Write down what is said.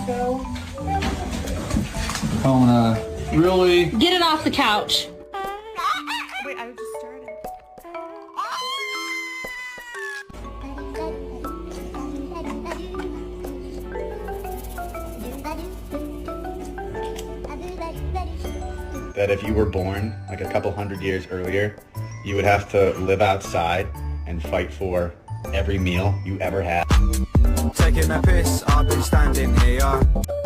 go. I wanna really get it off the couch. Wait, I just started. That if you were born like a couple hundred years earlier, you would have to live outside and fight for every meal you ever had. Taking a piss, I've been standing here.